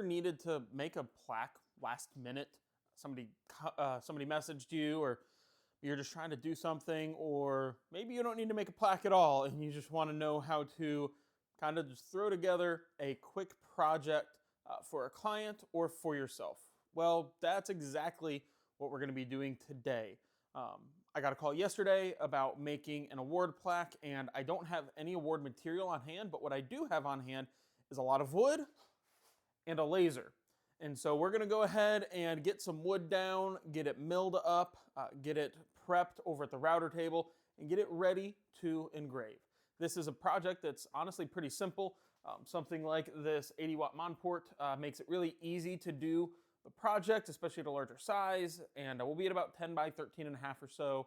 ever needed to make a plaque last minute? Somebody messaged you, or you're just trying to do something, or maybe you don't need to make a plaque at all, and you just want to know how to kind of just throw together a quick project for a client or for yourself. Well, that's exactly what we're going to be doing today. I got a call yesterday about making an award plaque, and I don't have any award material on hand, but what I do have on hand is a lot of wood and a laser. And so we're going to go ahead and get some wood down, get it milled up, get it prepped over at the router table, and get it ready to engrave. This is a project that's honestly pretty simple. Something like this 80-watt monport makes it really easy to do the project, especially at a larger size. And we'll be at about 10 by 13 and a half or so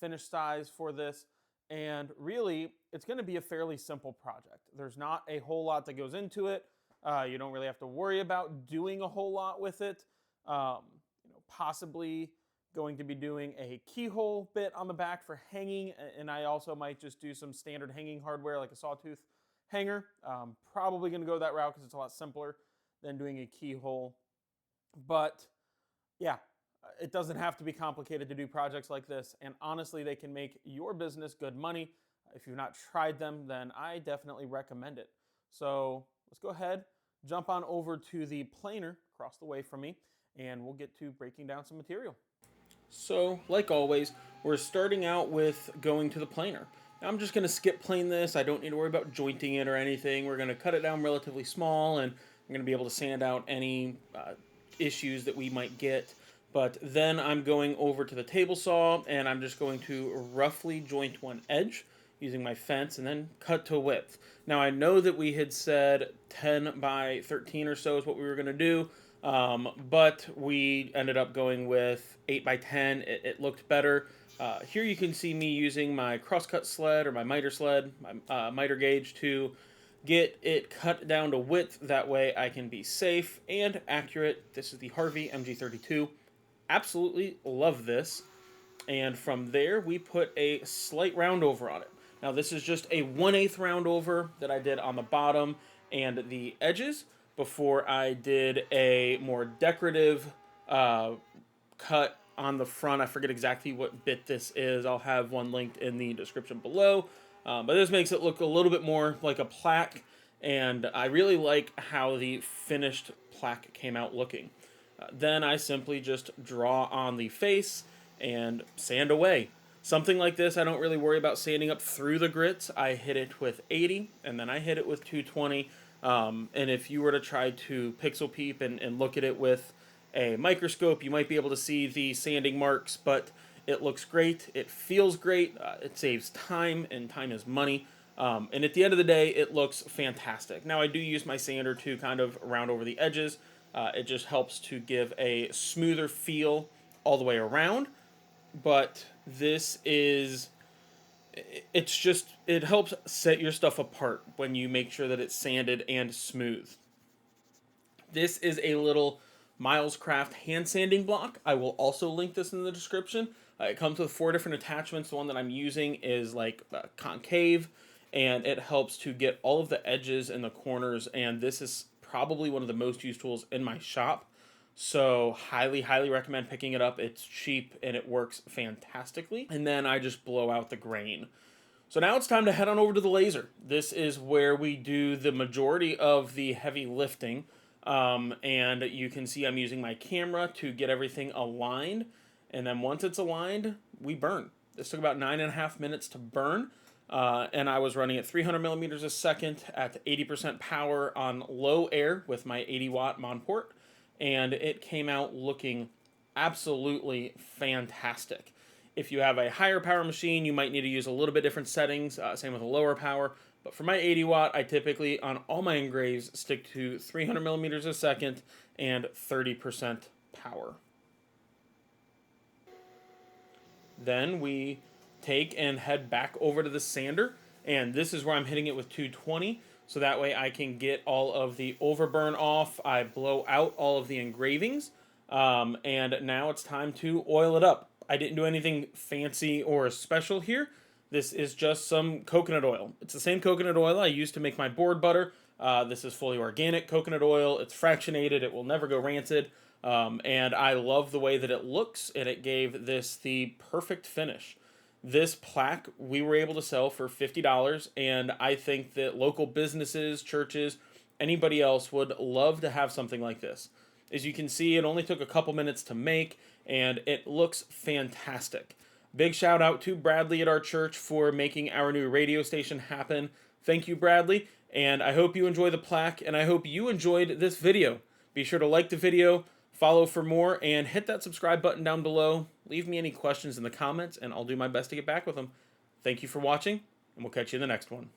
finished size for this. And really, it's going to be a fairly simple project. There's not a whole lot that goes into it. You don't really have to worry about doing a whole lot with it. Possibly going to be doing a keyhole bit on the back for hanging, and I also might just do some standard hanging hardware like a sawtooth hanger. Probably going to go that route because it's a lot simpler than doing a keyhole. But yeah, it doesn't have to be complicated to do projects like this, and honestly, they can make your business good money. If you've not tried them, then I definitely recommend it. So let's go ahead, jump on over to the planer across the way from me, and we'll get to breaking down some material. So, like always, we're starting out with going to the planer. Now, I'm just going to skip plane this. I don't need to worry about jointing it or anything. We're going to cut it down relatively small, and I'm going to be able to sand out any issues that we might get. But then I'm going over to the table saw, and I'm just going to roughly joint one edge using my fence and then cut to width. Now, I know that we had said 10 by 13 or so is what we were going to do, but we ended up going with 8 by 10. It looked better. Here you can see me using my crosscut sled or my miter sled, my miter gauge, to get it cut down to width. That way I can be safe and accurate. This is the Harvey MG32. Absolutely love this. And from there, we put a slight round over on it. Now, this is just a 1/8 round over that I did on the bottom and the edges before I did a more decorative cut on the front. I forget exactly what bit this is. I'll have one linked in the description below. But this makes it look a little bit more like a plaque, and I really like how the finished plaque came out looking. Then I simply just draw on the face and sand away. Something like this, I don't really worry about sanding up through the grits. I hit it with 80, and then I hit it with 220. And if you were to try to pixel peep and look at it with a microscope, you might be able to see the sanding marks, but it looks great. It feels great. It saves time, and time is money. And at the end of the day, it looks fantastic. Now, I do use my sander to kind of round over the edges. It just helps to give a smoother feel all the way around. But this is, it helps set your stuff apart when you make sure that it's sanded and smooth. This is a little Miles Craft hand sanding block. I will also link this in the description. It comes with 4 different attachments. The one that I'm using is like concave, and it helps to get all of the edges and the corners, and this is probably one of the most used tools in my shop. So highly, highly recommend picking it up. It's cheap and it works fantastically. And then I just blow out the grain. So now it's time to head on over to the laser. This is where we do the majority of the heavy lifting. And you can see I'm using my camera to get everything aligned. And then once it's aligned, we burn. This took about 9.5 minutes to burn. And I was running at 300 millimeters a second at 80% power on low air with my 80-watt monport. And it came out looking absolutely fantastic. If you have a higher power machine, you might need to use a little bit different settings, same with a lower power. But for my 80-watt, I typically, on all my engraves, stick to 300 millimeters a second and 30% power. Then we take and head back over to the sander, and this is where I'm hitting it with 220. So that way I can get all of the overburn off. I blow out all of the engravings. And now it's time to oil it up. I didn't do anything fancy or special here. This is just some coconut oil. It's the same coconut oil I used to make my board butter. This is fully organic coconut oil. It's fractionated. It will never go rancid. And I love the way that it looks, and it gave this the perfect finish. This plaque we were able to sell for $50, and I think that local businesses, churches, anybody else would love to have something like this. As you can see, it only took a couple minutes to make, and it looks fantastic. Big shout out to Bradley at our church for making our new radio station happen. Thank you, Bradley, and I hope you enjoy the plaque, and I hope you enjoyed this video. Be sure to like the video, follow for more, and hit that subscribe button down below. Leave me any questions in the comments, and I'll do my best to get back with them. Thank you for watching, and we'll catch you in the next one.